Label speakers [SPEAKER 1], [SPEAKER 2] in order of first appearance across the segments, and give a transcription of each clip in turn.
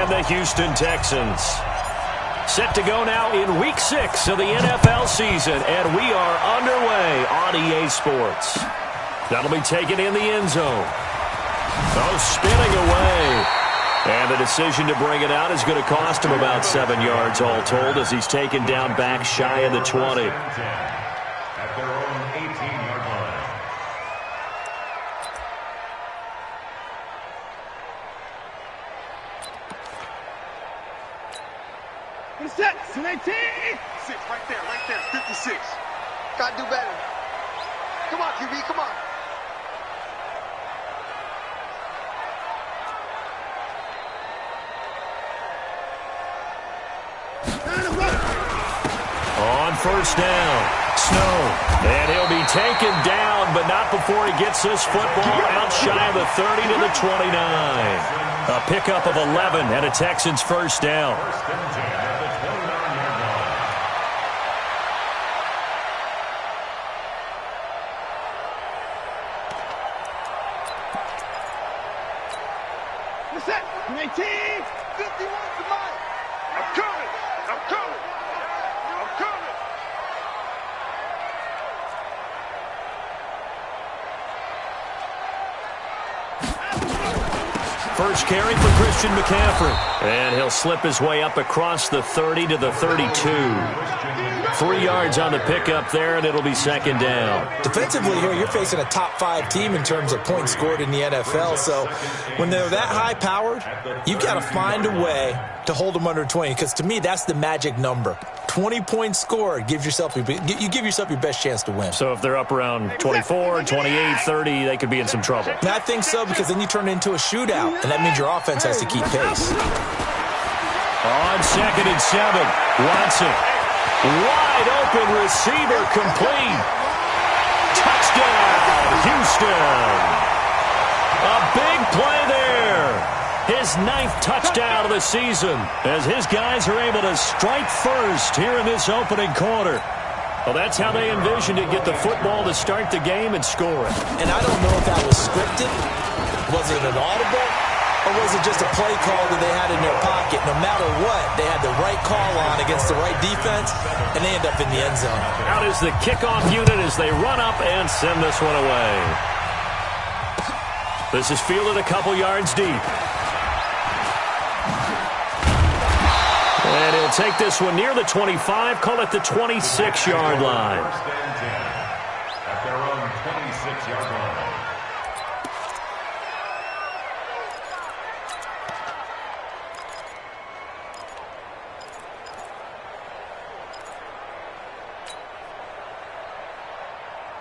[SPEAKER 1] and the Houston Texans. Set to go now in Week 6 of the NFL season, and we are underway on EA Sports. That'll be taken in the end zone. Oh, spinning away. And the decision to bring it out is going to cost him about 7 yards all told as he's taken down back shy of the 20.
[SPEAKER 2] At their own 18-yard line.
[SPEAKER 3] Set, 18.
[SPEAKER 4] 6, right there, 56. Gotta do better. Come on, QB, come on.
[SPEAKER 1] On first down, Snow. And he'll be taken down, but not before he gets this football out shy of the 30 to the 29. A pickup of 11 and a Texans first down.
[SPEAKER 3] Set, 19.
[SPEAKER 4] 51 to mine. I'm coming.
[SPEAKER 1] First carry for Christian McCaffrey. And he'll slip his way up across the 30 to the 32. 3 yards on the pickup there, and it'll be second down.
[SPEAKER 5] Defensively here, you're facing a top-5 team in terms of points scored in the NFL. So when they're that high-powered, you've got to find a way to hold them under 20. Because to me, that's the magic number. 20 points scored, you give yourself your best chance to win.
[SPEAKER 1] So if they're up around 24, 28, 30, they could be in some trouble.
[SPEAKER 5] And I think so, because then you turn it into a shootout, and that means your offense has to keep pace.
[SPEAKER 1] On 2nd and 7, Watson. Wide open receiver complete. Touchdown, Houston. A big play there. His 9th touchdown of the season as his guys are able to strike first here in this opening quarter. Well, that's how they envisioned it, get the football to start the game and score it.
[SPEAKER 5] And I don't know if that was scripted. Was it an audible? Or was it just a play call that they had in their pocket? No matter what, they had the right call on against the right defense, and they end up in the end zone.
[SPEAKER 1] Out is the kickoff unit as they run up and send this one away. This is fielded a couple yards deep. And he'll take this one near the 25, call it the 26-yard line.
[SPEAKER 2] At their own 26-yard line.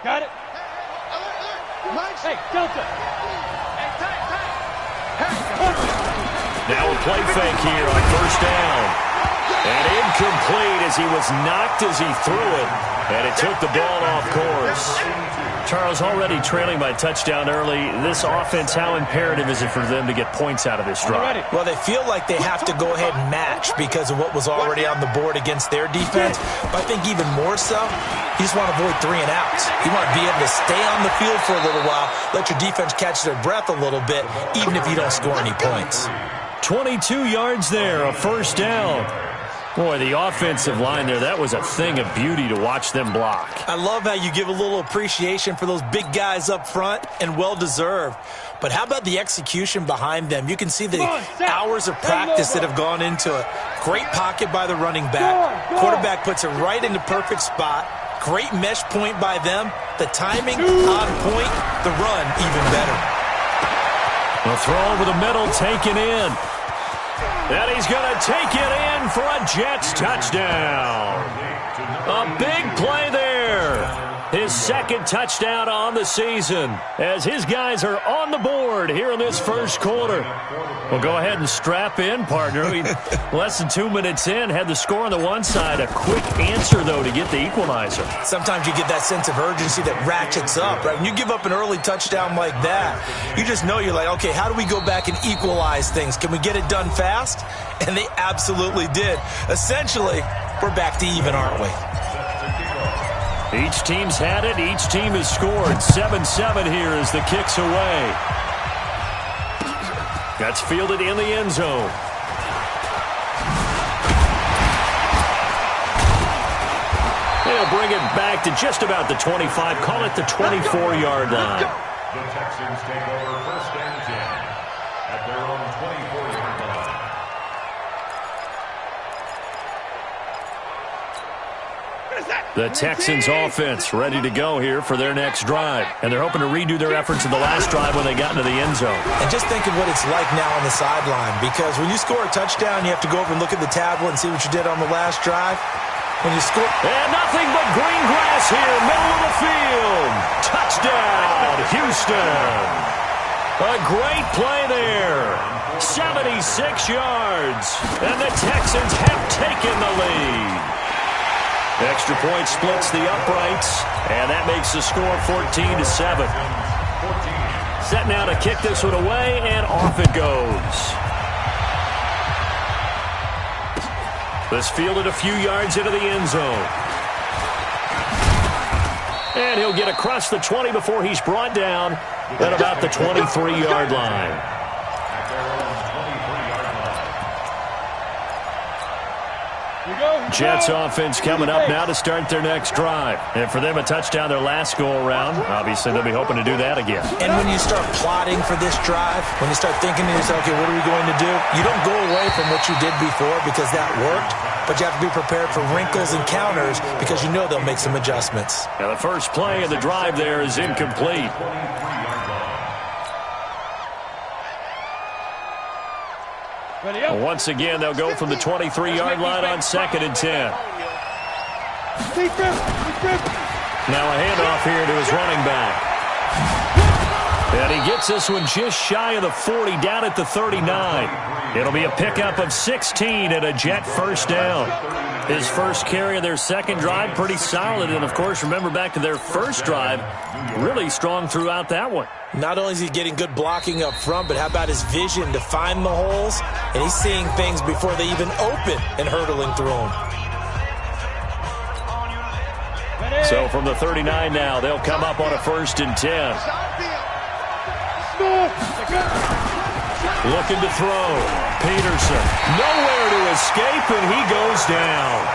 [SPEAKER 3] Got it. Hey, Delta.
[SPEAKER 1] Now a play fake here on first down. And incomplete as he was knocked as he threw it. And it took the ball off course. Charles, already trailing by touchdown early. This offense, how imperative is it for them to get points out of this drive?
[SPEAKER 5] Well, they feel like they have to go ahead and match because of what was already on the board against their defense. But I think even more so, you just want to avoid 3 and outs. You want to be able to stay on the field for a little while, let your defense catch their breath a little bit, even if you don't score any points.
[SPEAKER 1] 22 yards there, a first down. Boy, the offensive line there, that was a thing of beauty to watch them block.
[SPEAKER 5] I love how you give a little appreciation for those big guys up front, and well-deserved. But how about the execution behind them? You can see the hours of practice that have gone into it. Great pocket by the running back. Quarterback puts it right in the perfect spot. Great mesh point by them. The timing on point. The run even better.
[SPEAKER 1] The throw over the middle taken in. And he's going to take it in for a Jets touchdown. A big play there. His 2nd touchdown on the season as his guys are on the board here in this first quarter. Well, go ahead and strap in, partner. Less than 2 minutes in, had the score on the one side. A quick answer, though, to get the equalizer.
[SPEAKER 5] Sometimes you get that sense of urgency that ratchets up, right? When you give up an early touchdown like that, you just know you're like, okay, how do we go back and equalize things? Can we get it done fast? And they absolutely did. Essentially, we're back to even, aren't we?
[SPEAKER 1] Each team's had it. Each team has scored. 7-7 here as the kick's away. That's fielded in the end zone. They'll bring it back to just about the 25. Call it the 24-yard line.
[SPEAKER 2] The Texans take over first and 10 at their own 24-yard line.
[SPEAKER 1] The Texans offense ready to go here for their next drive. And they're hoping to redo their efforts in the last drive when they got into the end zone.
[SPEAKER 5] And just think of what it's like now on the sideline, because when you score a touchdown, you have to go over and look at the tablet and see what you did on the last drive. When you score...
[SPEAKER 1] And nothing but green grass here, middle of the field. Touchdown, Houston. A great play there. 76 yards. And the Texans have taken the lead. Extra point splits the uprights, and that makes the score 14-7. Set now to kick this one away, and off it goes. This fielded a few yards into the end zone. And he'll get across the 20 before he's brought down at about the 23-yard line. Jets offense coming up now to start their next drive. And for them, a touchdown their last go-around. Obviously, they'll be hoping to do that again.
[SPEAKER 5] And when you start plotting for this drive, when you start thinking to yourself, okay, what are we going to do? You don't go away from what you did before because that worked, but you have to be prepared for wrinkles and counters because you know they'll make some adjustments.
[SPEAKER 1] Now, the first play of the drive there is incomplete. Once again, they'll go from the 23-yard line on 2nd and 10. Now a handoff here to his running back. And he gets this one just shy of the 40, down at the 39. It'll be a pickup of 16 and a Jet first down. His first carry of their second drive, pretty solid. And, of course, remember back to their first drive, really strong throughout that one.
[SPEAKER 5] Not only is he getting good blocking up front, but how about his vision to find the holes? And he's seeing things before they even open and hurdling through them.
[SPEAKER 1] So from the 39 now, they'll come up on a 1st and 10. Looking to throw. Peterson. Nowhere to escape, and he goes down.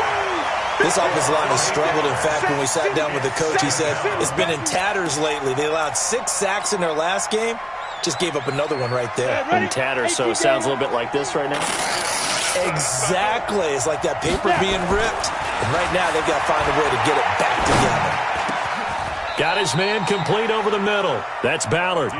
[SPEAKER 5] This offensive line has struggled. In fact, when we sat down with the coach, he said it's been in tatters lately. They allowed 6 sacks in their last game. Just gave up another one right there.
[SPEAKER 1] In tatters, so it sounds a little bit like this right now?
[SPEAKER 5] Exactly. It's like that paper being ripped. And right now, they've got to find a way to get it back together.
[SPEAKER 1] Got his man complete over the middle. That's Ballard.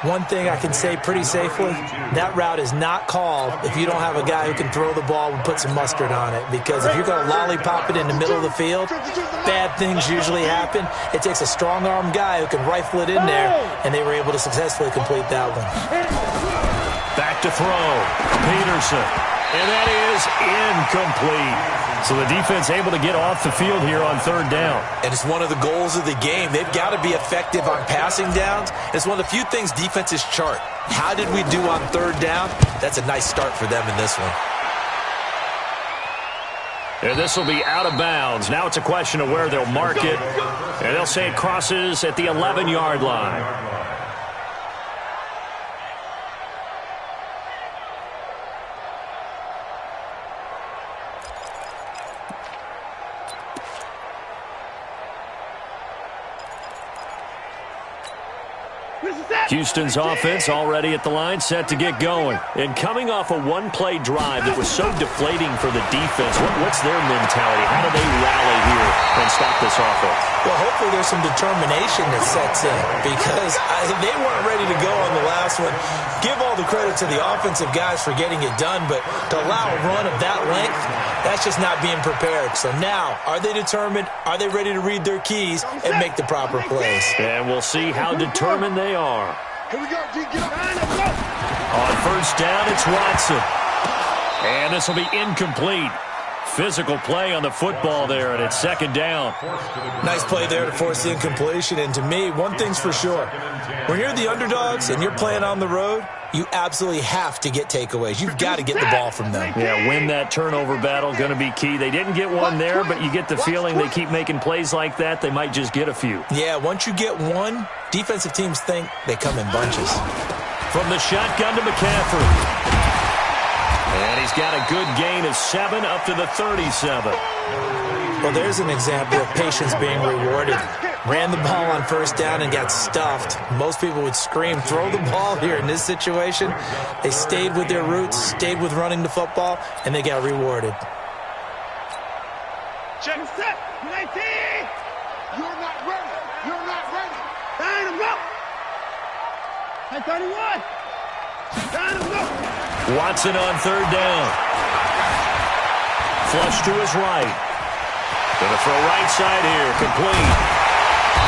[SPEAKER 5] One thing I can say pretty safely, that route is not called if you don't have a guy who can throw the ball and put some mustard on it. Because if you're going to lollipop it in the middle of the field, bad things usually happen. It takes a strong-armed guy who can rifle it in there, and they were able to successfully complete that one.
[SPEAKER 1] Back to throw. Peterson. And that is incomplete. So the defense able to get off the field here on 3rd down.
[SPEAKER 5] And it's one of the goals of the game. They've got to be effective on passing downs. It's one of the few things defenses chart. How did we do on 3rd down? That's a nice start for them in this one.
[SPEAKER 1] And this will be out of bounds. Now it's a question of where they'll mark it. And they'll say it crosses at the 11-yard line. Houston's offense already at the line, set to get going. And coming off a one-play drive that was so deflating for the defense, what's their mentality? How do they rally here and stop this offense?
[SPEAKER 5] Well, hopefully there's some determination that sets in because they weren't ready to go on the last one. Give all the credit to the offensive guys for getting it done, but to allow a run of that length, that's just not being prepared. So now, are they determined? Are they ready to read their keys and make the proper plays?
[SPEAKER 1] And we'll see how determined they are.
[SPEAKER 4] Here we go, G. Get up.
[SPEAKER 1] On 1st down, it's Watson. And this will be incomplete. Physical play on the football there, and it's 2nd down.
[SPEAKER 5] Nice play there to force the incompletion. And to me, one thing's for sure. When you're the underdogs and you're playing on the road, you absolutely have to get takeaways. You've got to get the ball from them.
[SPEAKER 1] Yeah, win that turnover battle, going to be key. They didn't get one there, but you get the feeling they keep making plays like that, they might just get a few.
[SPEAKER 5] Yeah, once you get one, defensive teams think they come in bunches.
[SPEAKER 1] From the shotgun to McCaffrey. And he's got a good gain of 7 up to the 37.
[SPEAKER 5] Well, there's an example of patience being rewarded. Ran the ball on first down and got stuffed. Most people would scream, throw the ball here. In this situation, they stayed with their roots, stayed with running the football, and they got rewarded.
[SPEAKER 3] Check set. 19.
[SPEAKER 4] You're not ready. You're not ready.
[SPEAKER 3] Down and go. At 31. Down and go.
[SPEAKER 1] Watson on third down. Flush to his right. Gonna throw right side here. Complete.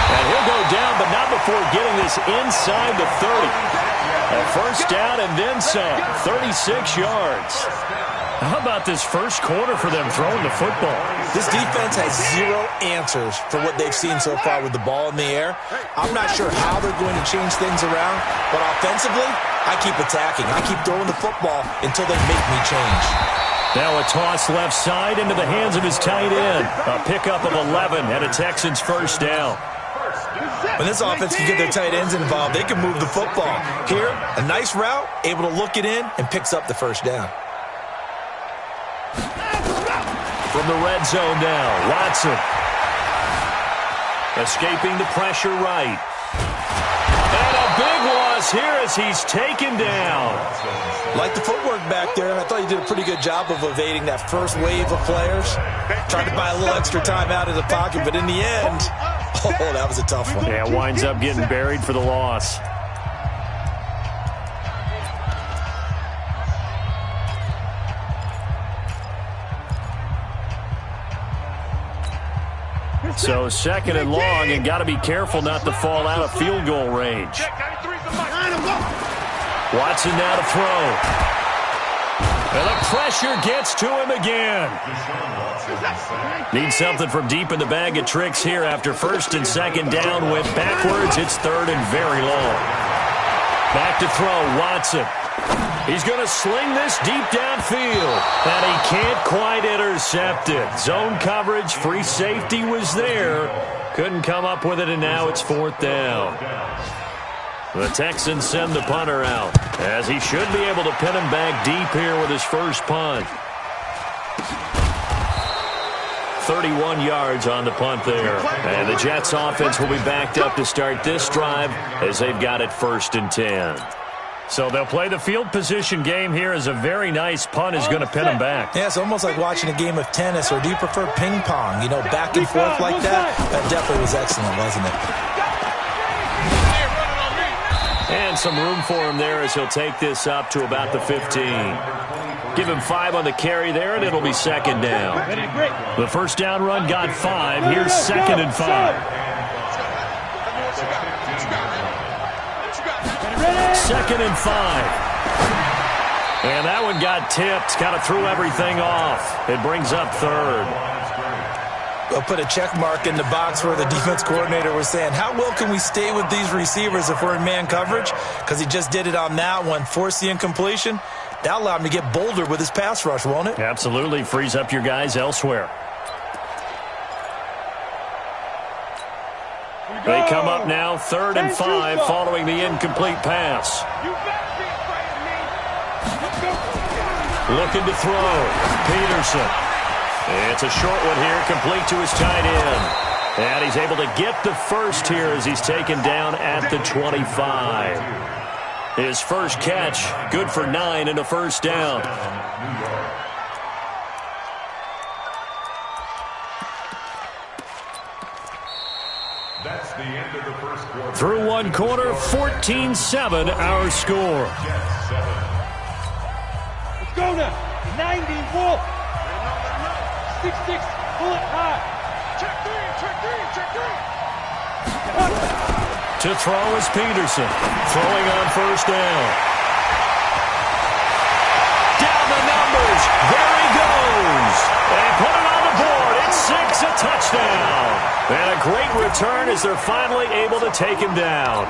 [SPEAKER 1] And he'll go down, but not before getting this inside the 30. A first down and then some. 36 yards. How about this first quarter for them throwing the football?
[SPEAKER 5] This defense has zero answers for what they've seen so far with the ball in the air. I'm not sure how they're going to change things around, but offensively, I keep attacking. I keep throwing the football until they make me change.
[SPEAKER 1] Now a toss left side into the hands of his tight end. A pickup of 11 and a Texans first down.
[SPEAKER 5] When this offense can get their tight ends involved, they can move the football. Here, a nice route, able to look it in, and picks up the first down.
[SPEAKER 1] From the red zone now, Watson. Escaping the pressure right. And a big loss here as he's taken down.
[SPEAKER 5] Like the footwork back there, I thought he did a pretty good job of evading that first wave of players. Tried to buy a little extra time out of the pocket, but in the end, oh, that was a tough one.
[SPEAKER 1] Yeah, winds up getting buried for the loss. So second and long, and got to be careful not to fall out of field goal range. Watson now to throw. And the pressure gets to him again. Needs something from deep in the bag of tricks here after first and second down. Went backwards. It's third and very long. Back to throw, Watson. He's going to sling this deep downfield, and he can't quite intercept it. Zone coverage, free safety was there. Couldn't come up with it, and now it's fourth down. The Texans send the punter out, as he should be able to pin him back deep here with his first punt. 31 yards on the punt there. And the Jets offense will be backed up to start this drive as they've got it first and 10. So they'll play the field position game here as a very nice punt is going to pin them back.
[SPEAKER 5] Yeah, it's almost like watching a game of tennis, or do you prefer ping pong? You know, back and forth like that? That definitely was excellent, wasn't it?
[SPEAKER 1] And some room for him there as he'll take this up to about the 15. Give him 5 on the carry there, and it'll be second down. The first down run got 5. Here's second and 5. Second and 5. And that one got tipped. Kind of threw everything off. It brings up third.
[SPEAKER 5] They'll put a check mark in the box where the defense coordinator was saying, how well can we stay with these receivers if we're in man coverage? Because he just did it on that one, forced the incompletion. That allowed him to get bolder with his pass rush, won't it?
[SPEAKER 1] Absolutely. Frees up your guys elsewhere. They come up now, 3rd and 5, following the incomplete pass. Looking to throw. Peterson. It's a short one here, complete to his tight end. And he's able to get the first here as he's taken down at the 25. His first catch, good for 9 and a first down.
[SPEAKER 2] That's the end of the first quarter.
[SPEAKER 1] Through one quarter, 14-7 our score.
[SPEAKER 3] Let's go now. 90 Wolf. 6-6. Pull it high. Check three.
[SPEAKER 1] To throw is Peterson. Throwing on first down. Down the numbers. There he goes. They put it on the board. It's 6, a touchdown. And a great return as they're finally able to take him down.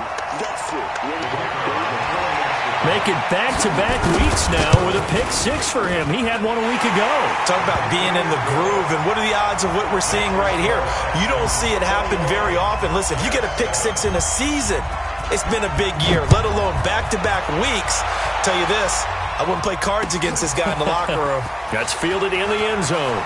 [SPEAKER 1] Making back-to-back weeks now with a pick 6 for him. He had one a week ago.
[SPEAKER 5] Talk about being in the groove, and what are the odds of what we're seeing right here? You don't see it happen very often. Listen, if you get a pick 6 in a season, it's been a big year, let alone back-to-back weeks. Tell you this, I wouldn't play cards against this guy in the locker room.
[SPEAKER 1] That's fielded in the end zone.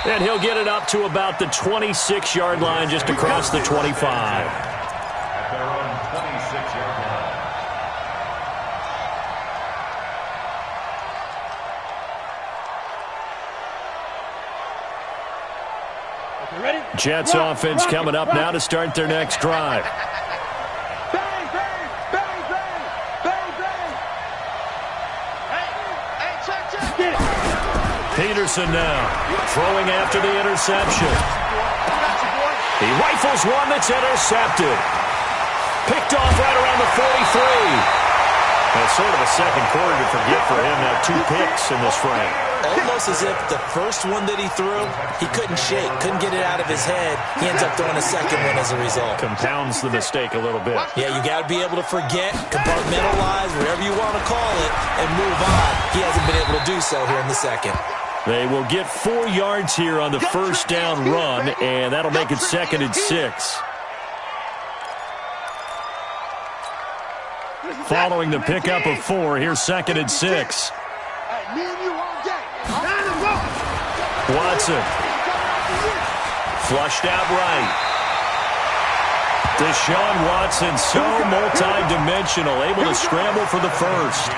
[SPEAKER 1] And he'll get it up to about the 26-yard line, just across the 25.
[SPEAKER 2] At their own 26-yard line.
[SPEAKER 1] Jets offense coming up now to start their next drive.
[SPEAKER 3] Bang, bang, bang, bang, bang, bang.
[SPEAKER 4] Hey, check.
[SPEAKER 1] Peterson now throwing after the interception. He rifles one that's intercepted. Picked off right around the 43. That's sort of a second quarter to forget for him. Now 2 picks in this frame.
[SPEAKER 5] Almost as if the first one that he threw, he couldn't shake, couldn't get it out of his head. He ends up throwing a second one as a result.
[SPEAKER 1] Compounds the mistake a little bit.
[SPEAKER 5] Yeah, you got to be able to forget, compartmentalize, whatever you want to call it, and move on. He hasn't been able to do so here in the second.
[SPEAKER 1] They will get 4 yards here on the first down run, and that'll make it 2nd and 6. Following the pickup of 4, here's 2nd and 6.
[SPEAKER 3] Hey, me and you all day.
[SPEAKER 1] Watson. Flushed out right. Deshaun Watson, so multi-dimensional, able to scramble for the first.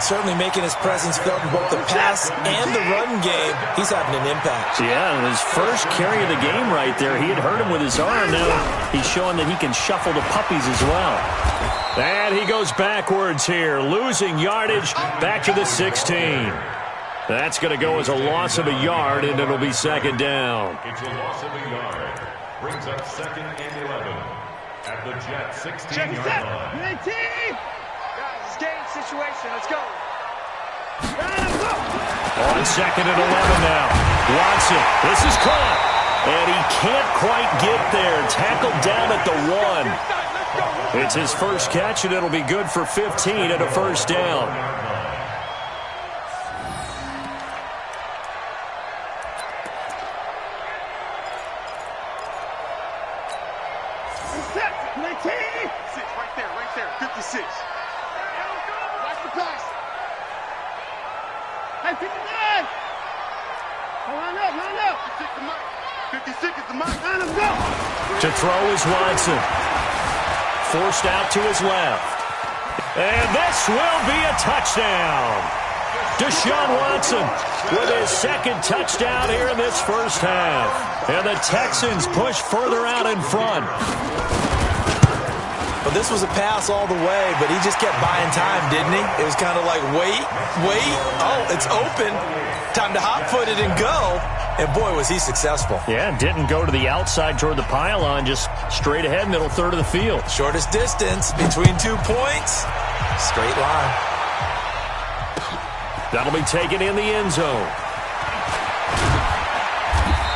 [SPEAKER 5] Certainly making his presence felt in both the pass and the run game. He's having an impact.
[SPEAKER 1] Yeah, his first carry of the game right there. He had hurt him with his arm. Now he's showing that he can shuffle the puppies as well. And he goes backwards here, losing yardage back to the 16. That's going to go as a loss of a yard, and it'll be 2nd down.
[SPEAKER 2] It's a loss of a yard. Brings up 2nd and 11 at the Jets 16-yard line.
[SPEAKER 4] Guys, it's game situation. Let's go.
[SPEAKER 1] On 2nd and 11 now. Watson, this is caught. And he can't quite get there. Tackled down at the 1. It's his first catch, and it'll be good for 15 and a first down.
[SPEAKER 4] Right there, 56. Watch the pass.
[SPEAKER 3] Hey, 59. Line up.
[SPEAKER 4] 56 is the mark.
[SPEAKER 3] Line him, go.
[SPEAKER 1] To throw is Watson. Forced out to his left. And this will be a touchdown. Deshaun Watson with his 2nd touchdown here in this first half. And the Texans push further out in front.
[SPEAKER 5] Well, this was a pass all the way, but he just kept buying time, didn't he? It was kind of like, wait. Oh, it's open. Time to hot-foot it and go. And, boy, was he successful.
[SPEAKER 1] Yeah, didn't go to the outside toward the pylon, just straight ahead, middle third of the field.
[SPEAKER 5] Shortest distance between 2 points. Straight line.
[SPEAKER 1] That'll be taken in the end zone.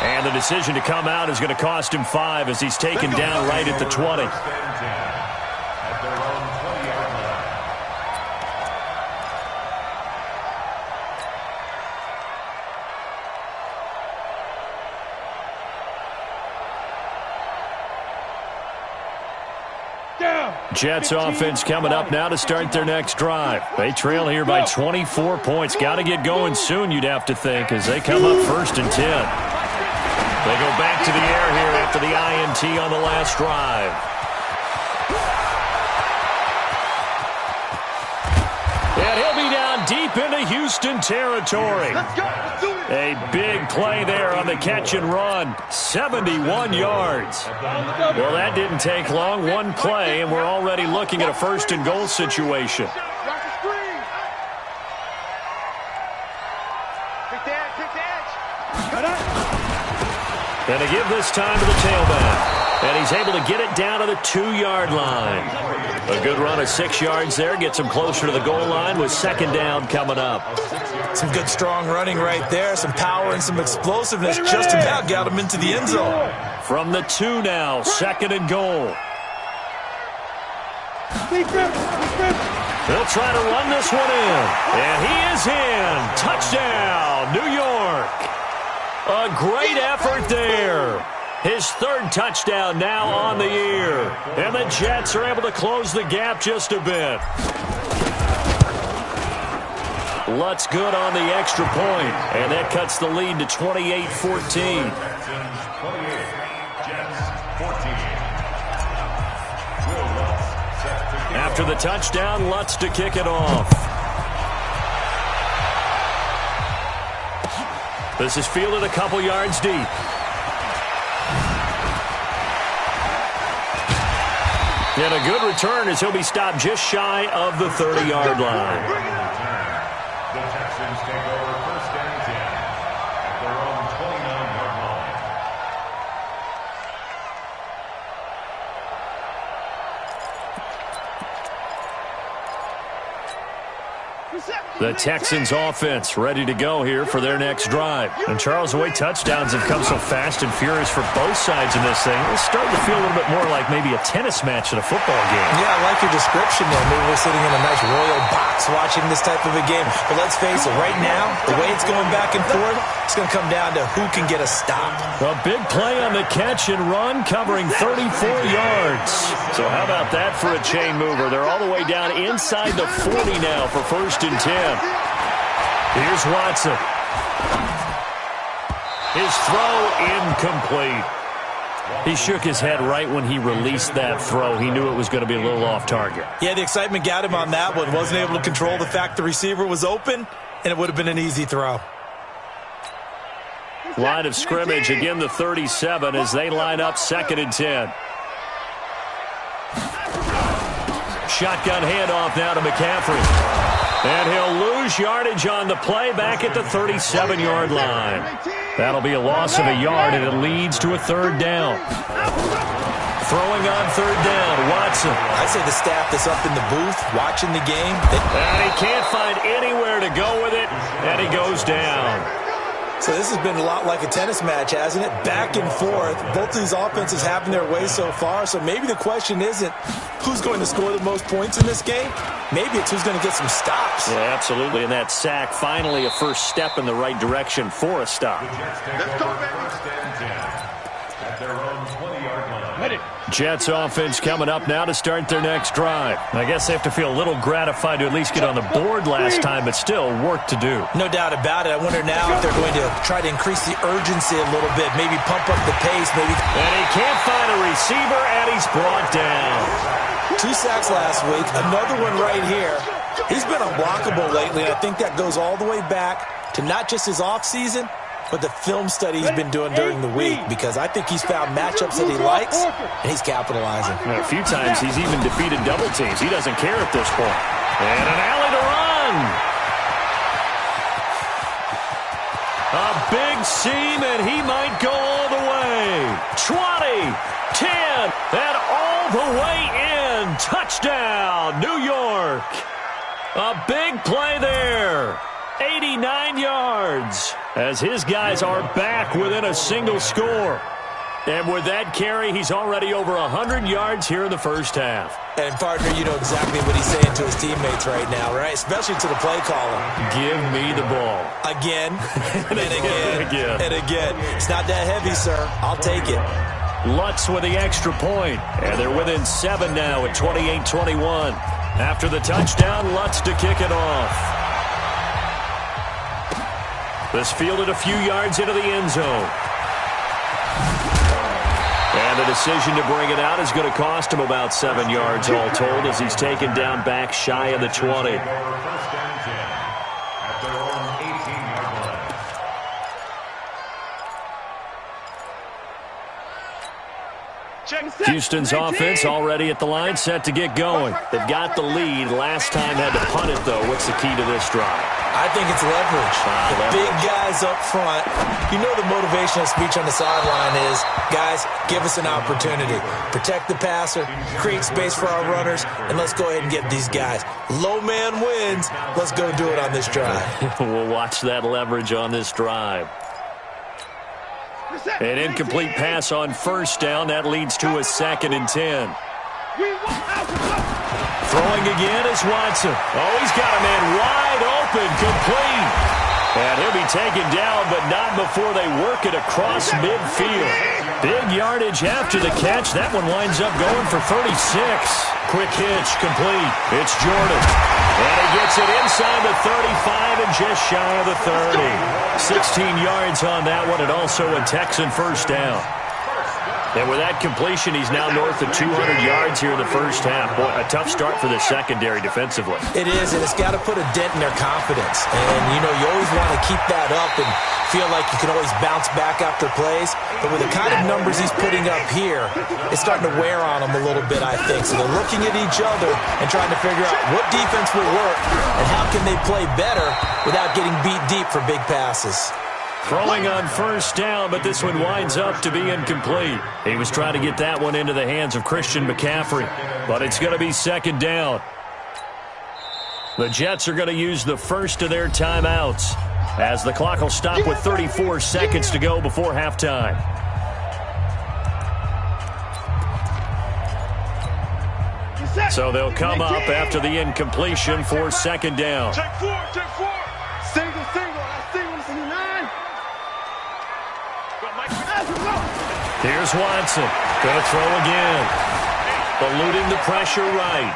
[SPEAKER 1] And the decision to come out is going to cost him 5 as he's taken down right at the 20.
[SPEAKER 2] At their own 20-yard line.
[SPEAKER 1] Jets offense coming up now to start their next drive. They trail here by 24 points. Got to get going soon, you'd have to think, as they come up 1st and 10. They go back to the air here after the INT on the last drive. And he'll be down deep into Houston territory.
[SPEAKER 4] Let's go. Let's do it.
[SPEAKER 1] A big play there on the catch and run. 71 yards. Well, that didn't take long. One play, and we're already looking at a 1st and goal situation.
[SPEAKER 4] Watch the screen. Pick the edge.
[SPEAKER 1] And they give this time to the tailback. And he's able to get it down to the 2-yard line. A good run of 6 yards there. Gets him closer to the goal line with 2nd down coming up.
[SPEAKER 5] Some good, strong running right there. Some power and some explosiveness. Just about got him into the end zone.
[SPEAKER 1] From the 2 now, 2nd and goal. They'll try to run this one in. And he is in. Touchdown, New York. A great effort there. His 3rd touchdown now on the year. And the Jets are able to close the gap just a bit. Lutz good on the extra point, and that cuts the lead to 28-14. After the touchdown, Lutz to kick it off. This is fielded a couple yards deep. And a good return as he'll be stopped just shy of the 30-yard line.
[SPEAKER 2] The Texans take over first and 10 at their own 29-yard line.
[SPEAKER 1] The Texans offense ready to go here for their next drive. And Charles, the way touchdowns have come so fast and furious for both sides in this thing, it's starting to feel a little bit more like maybe a tennis match at a football game.
[SPEAKER 5] Yeah, I like your description there. Maybe we're sitting in a nice royal box watching this type of a game. But let's face it, right now, the way it's going back and forth, it's going to come down to who can get a stop.
[SPEAKER 1] A big play on the catch and run, covering 34 yards. So how about that for a chain mover? They're all the way down inside the 40 now for first and 10. Here's Watson. His throw incomplete. He shook his head right when he released that throw. He knew it was going to be a little off target.
[SPEAKER 5] Yeah, the excitement got him on that one. Wasn't able to control the fact the receiver was open, and it would have been an easy throw.
[SPEAKER 1] Line of scrimmage, again the 37 as they line up second and 10. Shotgun handoff now to McCaffrey. And he'll lose yardage on the play back at the 37-yard line. That'll be a loss of a yard, and it leads to a third down. Throwing on third down, Watson.
[SPEAKER 5] I'd say the staff that's up in the booth watching the game.
[SPEAKER 1] And he can't find anywhere to go with it, and he goes down.
[SPEAKER 5] So this has been a lot like a tennis match, hasn't it? Back and forth. Both of these offenses having their way so far. So maybe the question isn't who's going to score the most points in this game. Maybe it's who's going to get some stops.
[SPEAKER 1] Yeah, absolutely. And that sack, finally a first step in the right direction for a stop.
[SPEAKER 2] Let's go, baby. At their own 20-yard line.
[SPEAKER 1] Jets offense coming up now to start their next drive. I guess they have to feel a little gratified to at least get on the board last time, but still work to do.
[SPEAKER 5] No doubt about it. I wonder now if they're going to try to increase the urgency a little bit, maybe pump up the pace. Maybe.
[SPEAKER 1] And he can't find a receiver, and he's brought down.
[SPEAKER 5] 2 sacks last week, another one right here. He's been unblockable lately, and I think that goes all the way back to not just his offseason, but the film study he's been doing during the week, because I think he's found matchups that he likes, and he's capitalizing.
[SPEAKER 1] A few times he's even defeated double teams. He doesn't care at this point. And an alley to run. A big seam, and he might go all the way. 20, 10, and all the way in. Touchdown, New York. A big play there. 89 yards as his guys are back within a single score. And with that carry, he's already over 100 yards here in the first half.
[SPEAKER 5] And, partner, you know exactly what he's saying to his teammates right now, right? Especially to the play caller.
[SPEAKER 1] Give me the ball.
[SPEAKER 5] Again, and again,
[SPEAKER 1] again.
[SPEAKER 5] and again. It's not that heavy, sir. I'll take it.
[SPEAKER 1] Lutz with the extra point. And they're within 7 now at 28-21. After the touchdown, Lutz to kick it off. This fielded a few yards into the end zone. And the decision to bring it out is going to cost him about 7 yards all told as he's taken down back shy of the 20.
[SPEAKER 2] First and 10 at their own 18-yard line.
[SPEAKER 1] Houston's offense already at the line, set to get going. They've got the lead. Last time had to punt it, though. What's the key to this drive?
[SPEAKER 5] I think it's leverage. The big guys up front. You know the motivational speech on the sideline is, guys, give us an opportunity. Protect the passer, create space for our runners, and let's go ahead and get these guys. Low man wins. Let's go do it on this drive.
[SPEAKER 1] We'll watch that leverage on this drive. An incomplete pass on first down. That leads to a 2nd and 10. Throwing again is Watson. Oh, he's got a man wide open, complete. And he'll be taken down, but not before they work it across midfield. Big yardage after the catch. That one winds up going for 36. Quick hitch, complete. It's Jordan. And he gets it inside the 35 and just shy of the 30. 16 yards on that one, and also a Texan first down. And with that completion, he's now north of 200 yards here in the first half. Boy, a tough start for the secondary defensively.
[SPEAKER 5] It is, and it's got to put a dent in their confidence. And, you know, you always want to keep that up and feel like you can always bounce back after plays. But with the kind of numbers he's putting up here, it's starting to wear on them a little bit, I think. So they're looking at each other and trying to figure out what defense will work and how can they play better without getting beat deep for big passes.
[SPEAKER 1] Throwing on first down, but this one winds up to be incomplete. He was trying to get that one into the hands of Christian McCaffrey, but it's going to be second down. The Jets are going to use the first of their timeouts as the clock will stop with 34 seconds to go before halftime. So they'll come up after the incompletion for second down.
[SPEAKER 3] Check four. Single. That's single. This is 9.
[SPEAKER 1] Here's Watson. Going to throw again. Eluding the pressure right.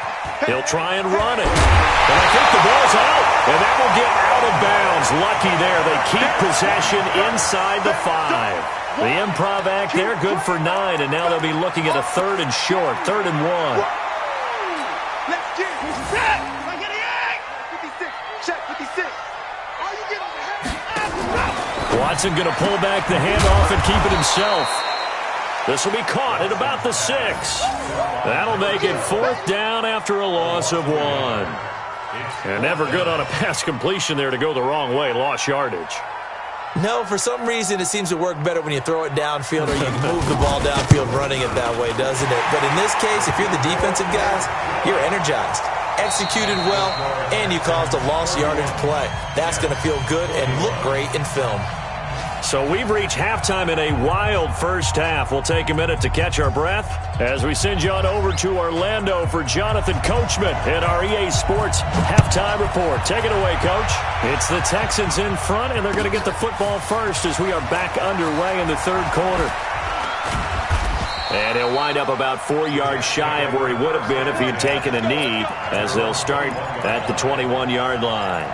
[SPEAKER 1] He'll try and run it. And I think the ball's out. And that will get out of bounds. Lucky there. They keep possession inside the 5. The improv act there, good for 9. And now they'll be looking at a third and short. 3rd and 1.
[SPEAKER 3] Let's get it. Like an egg. 56. Check 56. Are you getting the
[SPEAKER 1] Watson going to pull back the handoff and keep it himself. This will be caught at about the 6. That'll make it 4th down after a loss of 1. And never good on a pass completion there to go the wrong way. Lost yardage.
[SPEAKER 5] No, for some reason it seems to work better when you throw it downfield or you can move the ball downfield running it that way, doesn't it? But in this case, if you're the defensive guys, you're energized, executed well, and you caused a lost yardage play. That's going to feel good and look great in film.
[SPEAKER 1] So we've reached halftime in a wild first half. We'll take a minute to catch our breath as we send you on over to Orlando for Jonathan Coachman in our EA Sports halftime report. Take it away, Coach. It's the Texans in front, and they're going to get the football first as we are back underway in the third quarter. And he'll wind up about 4 yards shy of where he would have been if he had taken a knee, as they'll start at the 21-yard line.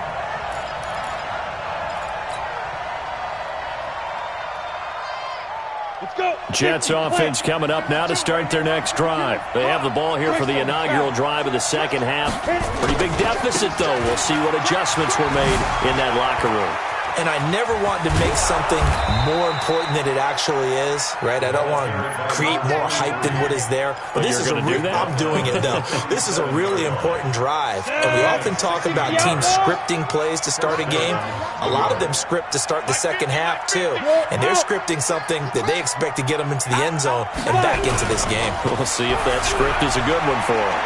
[SPEAKER 1] Jets offense coming up now to start their next drive. They have the ball here for the inaugural drive of the second half. Pretty big deficit, though. We'll see what adjustments were made in that locker room.
[SPEAKER 5] And I never want to make something more important than it actually is, right? I don't want to create more hype than what is there. But this is I'm doing it, though. This is a really important drive. And we often talk about teams scripting plays to start a game. A lot of them script to start the second half, too. And they're scripting something that they expect to get them into the end zone and back into this game.
[SPEAKER 1] We'll see if that script is a good one for them.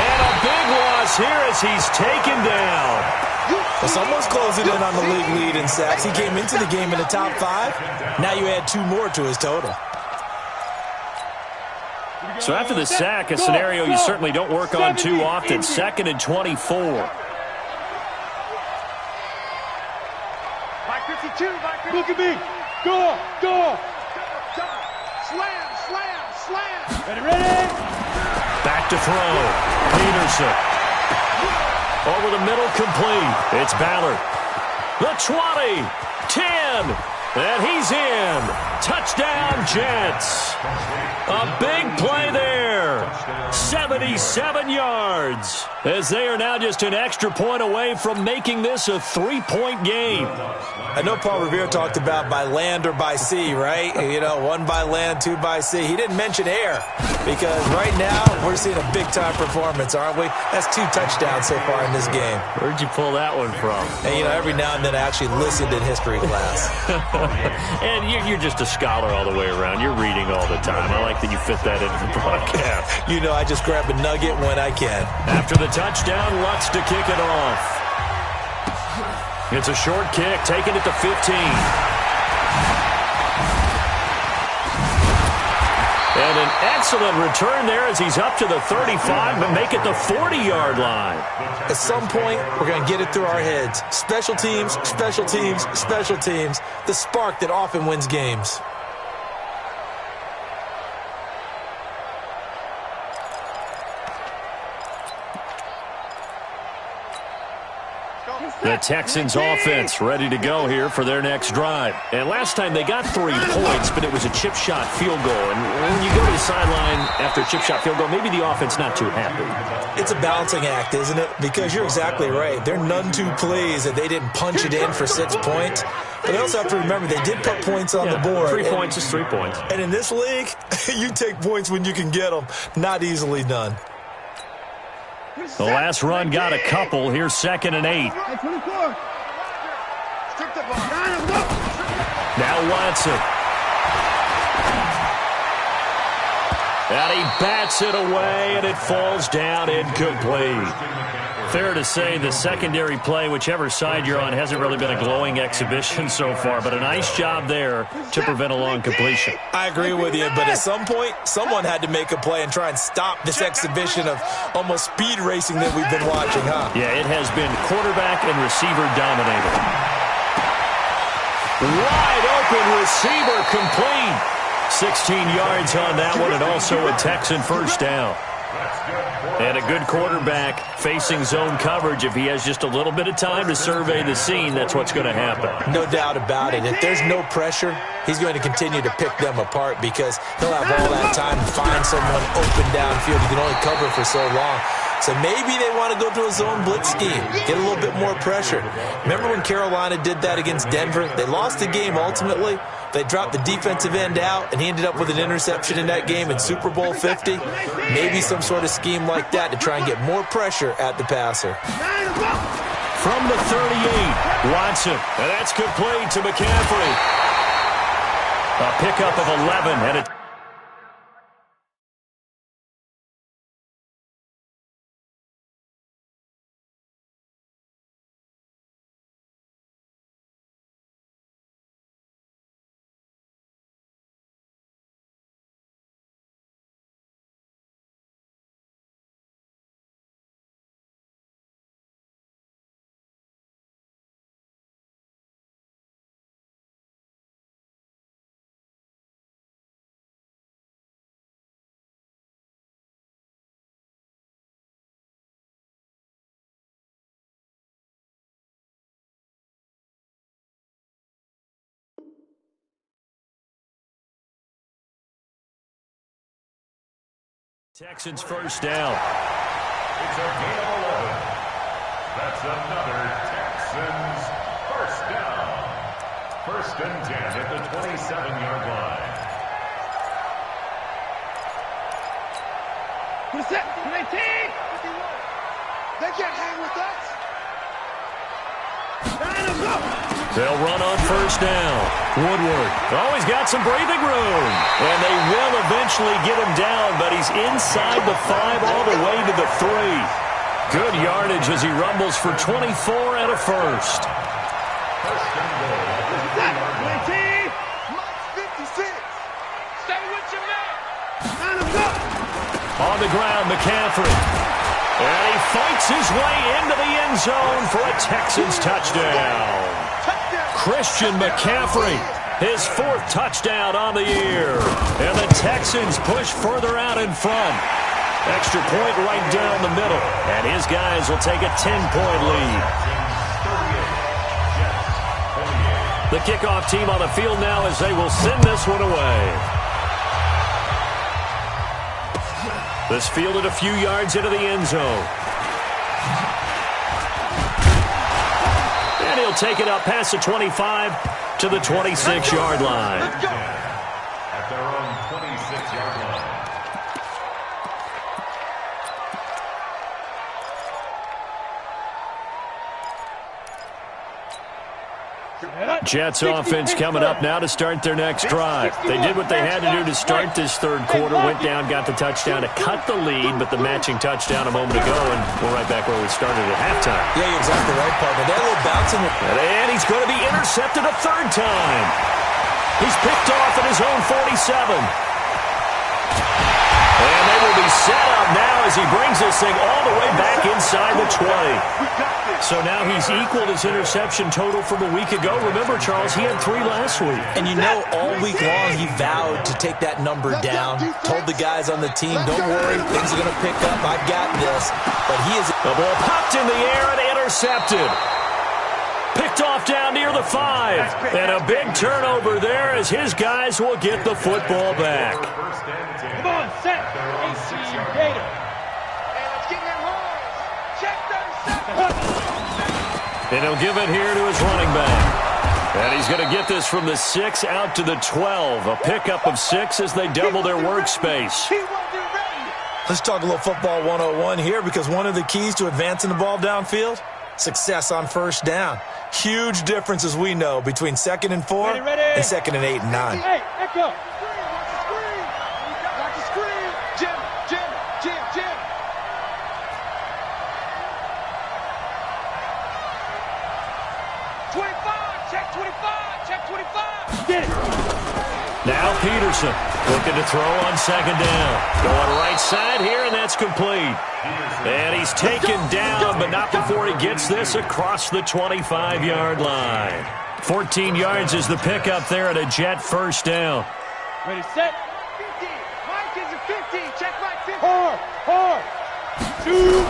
[SPEAKER 1] And a big loss here as he's taken down.
[SPEAKER 5] Well, someone's closing in on the league lead in sacks. He came into the game in the top 5. Now you add 2 more to his total.
[SPEAKER 1] So after the sack, a scenario you certainly don't work on too often. 2nd and 24.
[SPEAKER 3] Mike 52. Look at me. Go. Slam. Ready?
[SPEAKER 1] Back to throw. Peterson. Over the middle, complete. It's Ballard. The 20, 10, and he's in. Touchdown, Jets. A big play there. 77 yards. As they are now just an extra point away from making this a 3-point game.
[SPEAKER 5] I know Paul Revere talked about by land or by sea, right? You know, 1 by land, 2 by sea. He didn't mention air because right now we're seeing a big-time performance, aren't we? That's 2 touchdowns so far in this game.
[SPEAKER 1] Where'd you pull that one from?
[SPEAKER 5] And, you know, every now and then I actually listened in history class.
[SPEAKER 1] And you're just a scholar all the way around. You're reading all the time. I like that you fit that into the broadcast.
[SPEAKER 5] You know, I just grab a nugget when I can.
[SPEAKER 1] After the touchdown, Lutz to kick it off. It's a short kick, taking it to 15. And an excellent return there as he's up to the 35, but make it the 40-yard line.
[SPEAKER 5] At some point, we're going to get it through our heads. Special teams, special teams, special teams. The spark that often wins games.
[SPEAKER 1] The Texans offense ready to go here for their next drive. And last time they got 3 points, but it was a chip shot field goal. And when you go to the sideline after a chip shot field goal, maybe the offense not too happy.
[SPEAKER 5] It's a balancing act, isn't it? Because you're exactly right. They're none too pleased that they didn't punch it in for 6 points. But they also have to remember they did put points on the board.
[SPEAKER 1] 3 points is 3 points.
[SPEAKER 5] And in this league, you take points when you can get them. Not easily done.
[SPEAKER 1] The last run got a couple. Here's 2nd and 8. Now Watson. And he bats it away, and it falls down incomplete. Fair to say the secondary play, whichever side you're on, hasn't really been a glowing exhibition so far, but a nice job there to prevent a long completion.
[SPEAKER 5] I agree with you, but at some point, someone had to make a play and try and stop this exhibition of almost speed racing that we've been watching, huh?
[SPEAKER 1] Yeah, it has been quarterback and receiver dominated. Wide open receiver complete. 16 yards on that one, and also a Texan first down. And a good quarterback facing zone coverage. If he has just a little bit of time to survey the scene, that's what's going to happen.
[SPEAKER 5] No doubt about it. If there's no pressure, he's going to continue to pick them apart because he'll have all that time to find someone open downfield. He can only cover for so long. So maybe they want to go to a zone blitz scheme, get a little bit more pressure. Remember when Carolina did that against Denver? They lost the game ultimately. They dropped the defensive end out, and he ended up with an interception in that game in Super Bowl 50. Maybe some sort of scheme like that to try and get more pressure at the passer.
[SPEAKER 1] From the 38, Watson. And that's complete to McCaffrey. A pickup of 11 and a Texans first down.
[SPEAKER 2] It's a gain of 11. That's another Texans first down. 1st and 10 at the 27-yard line.
[SPEAKER 3] Who's that? 19! They can't hang with us.
[SPEAKER 1] They'll run on first down. Woodward. Oh, he's got some breathing room. And they will eventually get him down, but he's inside the 5 all the way to the 3. Good yardage as he rumbles for 24 and a first.
[SPEAKER 2] First and goal.
[SPEAKER 3] 19! Mike's 56. Stay with your man.
[SPEAKER 1] On the ground, McCaffrey. And he fights his way into the end zone for a Texans touchdown. Christian McCaffrey, his 4th touchdown on the year. And the Texans push further out in front. Extra point right down the middle. And his guys will take a 10-point lead. The kickoff team on the field now as they will send this one away. This fielded a few yards into the end zone. And he'll take it up past the 25 to the 26-yard line.
[SPEAKER 2] At their own 26-yard line.
[SPEAKER 1] Jets offense coming up now to start their next drive. They did what they had to do to start this 3rd quarter. Went down, got the touchdown to cut the lead, but the matching touchdown a moment ago, and we're right back where we started at halftime.
[SPEAKER 5] Yeah, you're exactly right, partner. That little bouncing.
[SPEAKER 1] And he's going to be intercepted a 3rd time. He's picked off at his own 47. And they will be set up now as he brings this thing all the way back inside the 20. So now he's equaled his interception total from a week ago. Remember, Charles, he had 3 last week.
[SPEAKER 5] And you know, all week long he vowed to take that number down. Told the guys on the team, don't worry, things are going to pick up. I've got this. But he is...
[SPEAKER 1] The ball popped in the air and intercepted. Picked off down near the 5. And a big turnover there as his guys will get the football back.
[SPEAKER 3] Come on, set. 18 Gator.
[SPEAKER 4] Hey, let's get in holes. Check 37.
[SPEAKER 1] And he'll give it here to his running back. And he's going to get this from the 6 out to the 12. A pickup of 6 as they double their workspace.
[SPEAKER 4] He won't be ready.
[SPEAKER 5] Let's talk a little football 101 here, because one of the keys to advancing the ball downfield, success on first down. Huge difference, as we know, between 2nd and 4
[SPEAKER 3] Ready.
[SPEAKER 5] and 2nd and 8 and 9.
[SPEAKER 3] Hey, echo.
[SPEAKER 4] Watch the screen. Jim. 25. Check 25. Check 25.
[SPEAKER 3] Get it.
[SPEAKER 1] Now Peterson looking to throw on 2nd down. Going right side here, and that's complete. And he's taken down, but not before he gets this across the 25-yard line. 14 yards is the pickup there at a Jet first down.
[SPEAKER 3] Ready, set.
[SPEAKER 4] 50. Mike is a 50. Check right 50.
[SPEAKER 3] Hard. 2.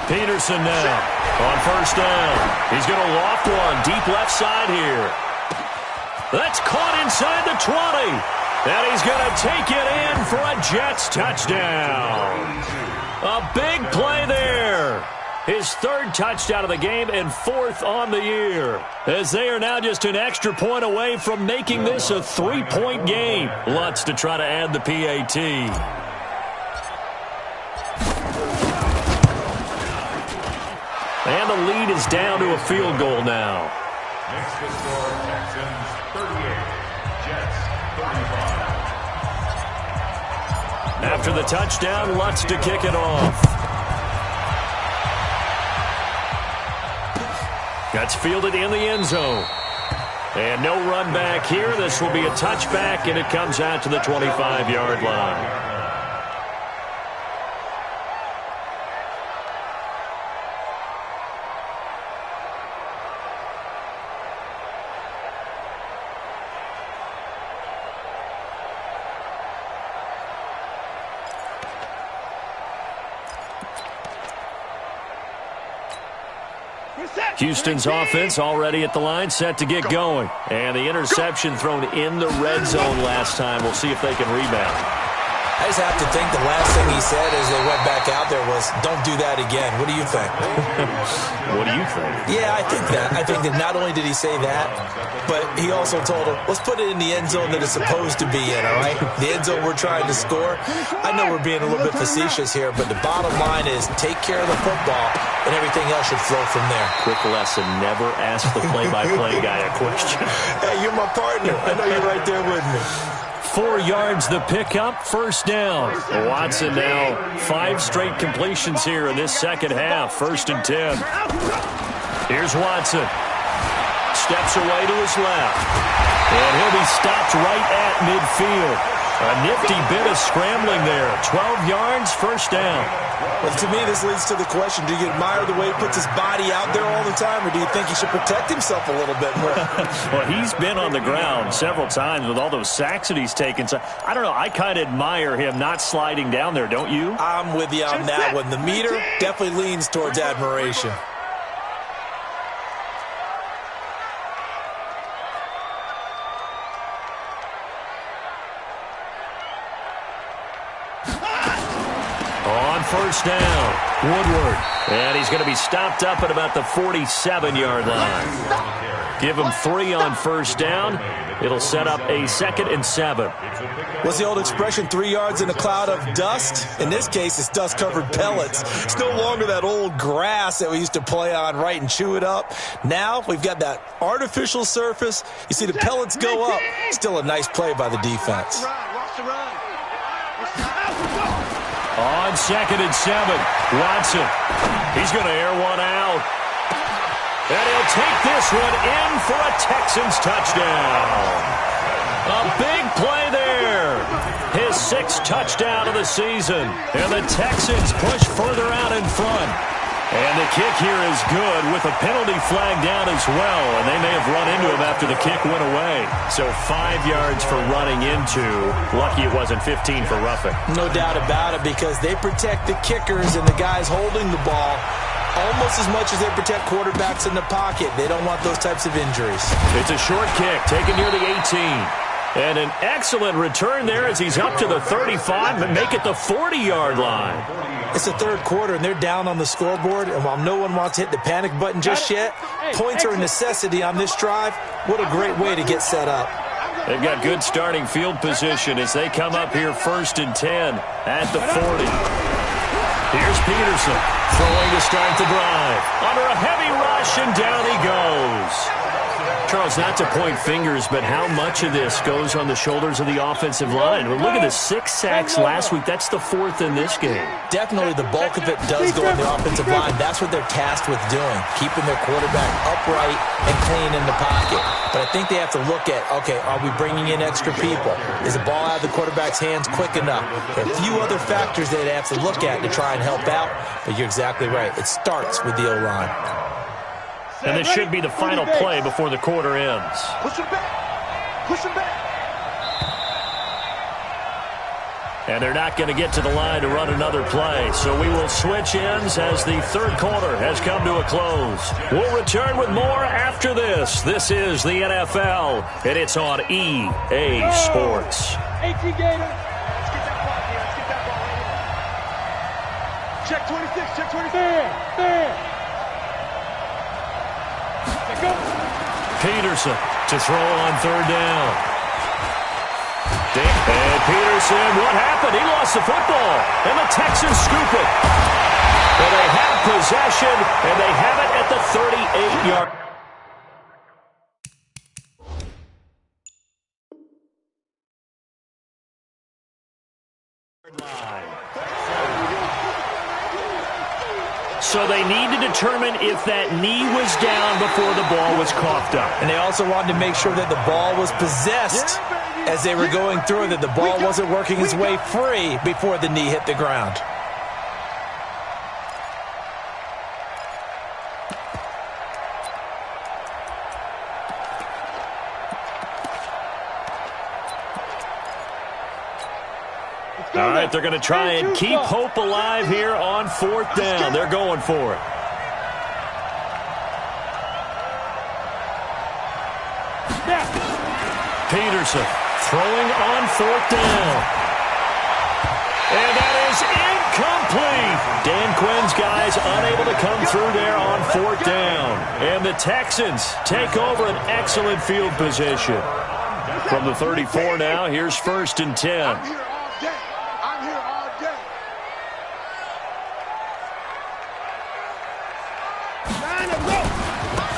[SPEAKER 1] Peterson now on first down. He's going to loft one deep left side here. That's caught inside the 20. And he's going to take it in for a Jets touchdown. A big play there. His 3rd touchdown of the game and 4th on the year, as they are now just an extra point away from making this a 3-point game. Lutz to try to add the PAT. And the lead is down to a field goal now.
[SPEAKER 2] Makes the score Texans 38, Jets 35.
[SPEAKER 1] After the touchdown, Lutz to kick it off. That's fielded in the end zone. And no run back here. This will be a touchback, and it comes out to the 25-yard line. Houston's offense already at the line, set to get going. And the interception thrown in the red zone last time. We'll see if they can rebound.
[SPEAKER 5] I just have to think the last thing he said as they went back out there was, don't do that again. What do you think?
[SPEAKER 1] What do you think?
[SPEAKER 5] Yeah, I think that. I think that not only did he say that, but he also told him, let's put it in the end zone that it's supposed to be in, all right? The end zone we're trying to score. I know we're being a little bit facetious here, but the bottom line is take care of the football, and everything else should flow from there.
[SPEAKER 1] Quick lesson, never ask the play-by-play guy a question.
[SPEAKER 5] Hey, you're my partner. I know you're right there with me.
[SPEAKER 1] 4 yards the pickup, first down. Watson now 5 straight completions here in this second half, 1st and 10. Here's Watson. Steps away to his left. And he'll be stopped right at midfield. A nifty bit of scrambling there. 12 yards, first down.
[SPEAKER 5] Well, to me, this leads to the question, do you admire the way he puts his body out there all the time, or do you think he should protect himself a little bit more?
[SPEAKER 1] Well, he's been on the ground several times with all those sacks that he's taken. So, I don't know. I kind of admire him not sliding down there, don't you?
[SPEAKER 5] I'm with you on that one. The meter definitely leans towards admiration.
[SPEAKER 1] On first down, Woodward. And he's going to be stopped up at about the 47-yard line. Give him 3 on first down. It'll set up a 2nd and 7.
[SPEAKER 5] What's the old expression, 3 yards in a cloud of dust? In this case, it's dust-covered pellets. It's no longer that old grass that we used to play on, right, and chew it up. Now we've got that artificial surface. You see the pellets go up. Still a nice play by the defense.
[SPEAKER 4] Watch the run.
[SPEAKER 1] On 2nd and 7, Watson. He's going to air one out. And he'll take this one in for a Texans touchdown. A big play there. His 6th touchdown of the season. And the Texans push further out in front. And the kick here is good with a penalty flag down as well. And they may have run into him after the kick went away. So 5 yards for running into. Lucky it wasn't 15 for roughing.
[SPEAKER 5] No doubt about it, because they protect the kickers and the guys holding the ball. almost as much as they protect quarterbacks in the pocket. They don't want those types of injuries.
[SPEAKER 1] It's a short kick taken near the 18. And an excellent return there as he's up to the 35 and make it the 40-yard line.
[SPEAKER 5] It's the third quarter, and they're down on the scoreboard. And while no one wants to hit the panic button just yet, points are a necessity on this drive. What a great way to get set up.
[SPEAKER 1] They've got good starting field position as they come up here 1st and 10 at the 40. Here's Peterson throwing to start the drive. Under a heavy rush, and down he goes. Charles, not to point fingers, but how much of this goes on the shoulders of the offensive line? Well, look at the 6 sacks last week. That's the 4th in this game.
[SPEAKER 5] Definitely the bulk of it does go on the offensive line. That's what they're tasked with doing, keeping their quarterback upright and clean in the pocket. But I think they have to look at, okay, are we bringing in extra people? Is the ball out of the quarterback's hands quick enough? There are a few other factors they'd have to look at to try and help out, but you're exactly right. It starts with the O-line.
[SPEAKER 1] And this should be the final play before the quarter ends.
[SPEAKER 3] Push him back. Push him back.
[SPEAKER 1] And they're not going to get to the line to run another play. So we will switch ends as the third quarter has come to a close. We'll return with more after this. This is the NFL, and it's on EA Sports.
[SPEAKER 3] 18 Gator. Let's get that ball here. Let's get that ball right here. Check 26. Check 26. There. Go.
[SPEAKER 1] Peterson to throw on 3rd down. And Peterson, what happened? He lost the football, and the Texans scoop it. And they have possession, and they have it at the 38-yard. So they need to determine if that knee was down before the ball was coughed up.
[SPEAKER 5] And they also wanted to make sure that the ball was possessed as they were going through, that the ball wasn't working its way free before the knee hit the ground.
[SPEAKER 1] All right, they're going to try and keep hope alive here on 4th down. They're going for it. Peterson throwing on 4th down. And that is incomplete. Dan Quinn's guys unable to come through there on 4th down. And the Texans take over an excellent field position. From the 34 now, here's 1st and 10.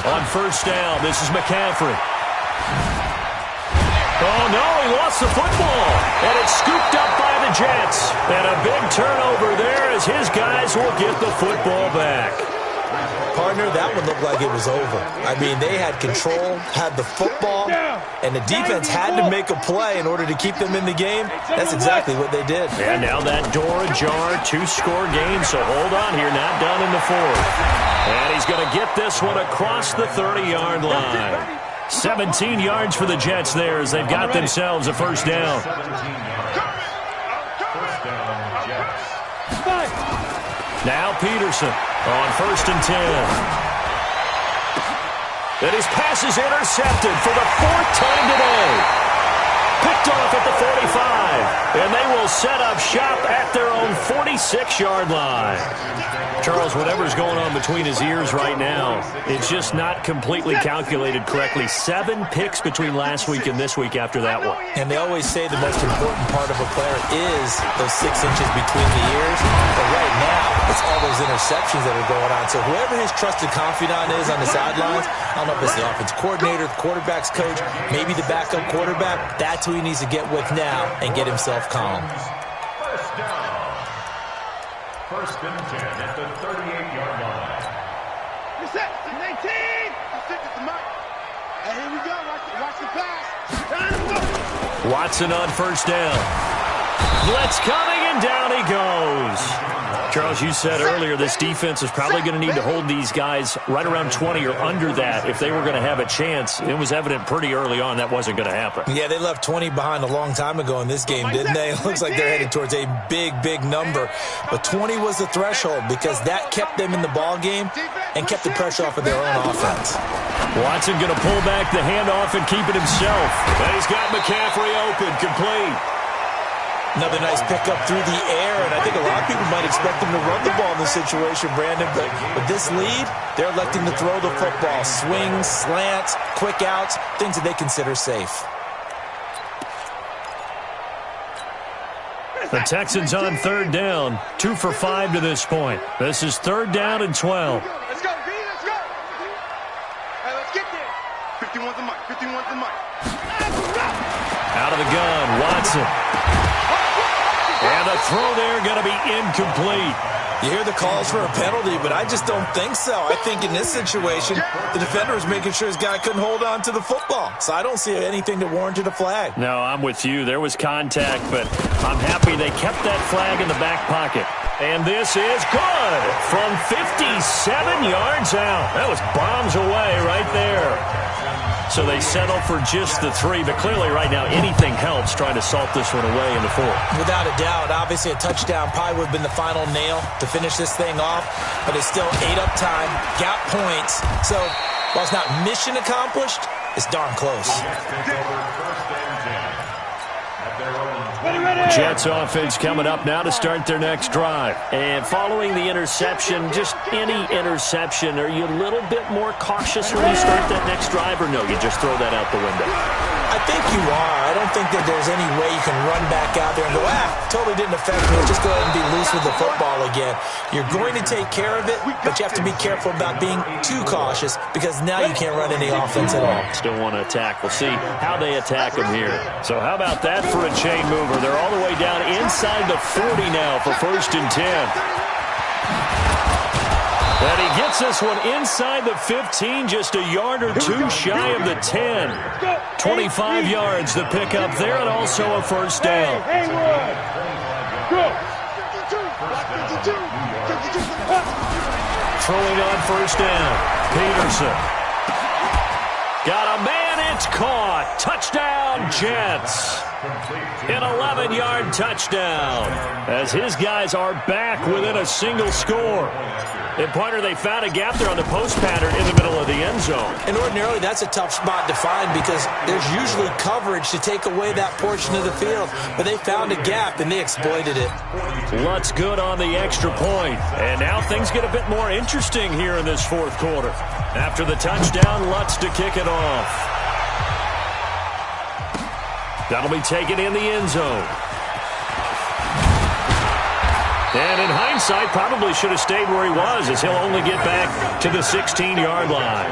[SPEAKER 1] On 1st down, this is McCaffrey. Oh, no, he lost the football. And it's scooped up by the Jets. And a big turnover there as his guys will get the football back.
[SPEAKER 5] Partner, that one looked like it was over. I mean, they had control, had the football, and the defense had to make a play in order to keep them in the game. That's exactly what they did.
[SPEAKER 1] And now that door ajar, 2-score game, so hold on here, not done in the 4th. And he's going to get this one across the 30-yard line. 17 yards for the Jets there as they've got themselves a 1st down. Now Peterson on 1st and 10. And his pass is intercepted for the 4th time today. Picked off at the 45. And they will set up shop at their own 46-yard line. Charles, whatever's going on between his ears right now, it's just not completely calculated correctly. 7 picks between last week and this week after that one.
[SPEAKER 5] And they always say the most important part of a player is those 6 inches between the ears. But right now, it's all those interceptions that are going on. So whoever his trusted confidant is on the sidelines, I don't know if it's the offense coordinator, the quarterback's coach, maybe the backup quarterback, that's who he needs to get with now and get himself calm.
[SPEAKER 2] 1st down. 1st and 10 at the 38-yard line.
[SPEAKER 3] You're set. 19. You're set to the mic. And here we go. Watch the pass.
[SPEAKER 1] Watson on 1st down. Blitz coming, and down he goes. Charles, you said earlier this defense is probably going to need to hold these guys right around 20 or under that if they were going to have a chance. It was evident pretty early on that wasn't going to happen.
[SPEAKER 5] Yeah, they left 20 behind a long time ago in this game, didn't they? It looks like they're headed towards a big, big number. But 20 was the threshold because that kept them in the ball game and kept the pressure off of their own offense.
[SPEAKER 1] Watson going to pull back the handoff and keep it himself. And he's got McCaffrey open, complete.
[SPEAKER 5] Another nice pickup through the air, and I think a lot of people might expect them to run the ball in this situation, Brandon. But with this lead, they're electing to throw the football. Swings, slants, quick outs, things that they consider safe.
[SPEAKER 1] The Texans on third down, 2 for 5 to this point. This is third down and 12.
[SPEAKER 4] Let's go, V, let's go. Hey, let's get there. 51's the mic, 51's the mic.
[SPEAKER 1] Out of the gun, Watson. And the throw there going to be incomplete.
[SPEAKER 5] You hear the calls for a penalty, but I just don't think so. I think in this situation, the defender was making sure his guy couldn't hold on to the football. So I don't see anything that warranted a flag.
[SPEAKER 1] No, I'm with you. There was contact, but I'm happy they kept that flag in the back pocket. And this is good from 57 yards out. That was bombs away right there. So they settle for just the 3, but clearly right now anything helps trying to salt this one away in the 4th.
[SPEAKER 5] Without a doubt, obviously a touchdown probably would have been the final nail to finish this thing off, but it's still 8 up time, got points. So while it's not mission accomplished, it's darn close.
[SPEAKER 1] Jets offense coming up now to start their next drive. And following the interception, just any interception, are you a little bit more cautious when you start that next drive, or no, you just throw that out the window?
[SPEAKER 5] I think you are. I don't think that there's any way you can run back out there and go, totally didn't affect me. Just go ahead and be loose with the football again. You're going to take care of it, but you have to be careful about being too cautious because now you can't run any offense at all.
[SPEAKER 1] Still want to attack. We'll see how they attack them here. So how about that for a chain mover? They're all the way down inside the 40 now for 1st and 10. And he gets this one inside the 15, just a yard or 2 shy of the 10. 25 yards the pickup there, and also a 1st down. Throwing on 1st down, Peterson. Got a man, it's caught. Touchdown, Jets. An 11-yard touchdown as his guys are back within a single score. And, partner, they found a gap there on the post pattern in the middle of the end zone.
[SPEAKER 5] And ordinarily, that's a tough spot to find because there's usually coverage to take away that portion of the field. But they found a gap, and they exploited it.
[SPEAKER 1] Lutz good on the extra point. And now things get a bit more interesting here in this 4th quarter. After the touchdown, Lutz to kick it off. That'll be taken in the end zone. And in hindsight, probably should have stayed where he was as he'll only get back to the 16-yard line.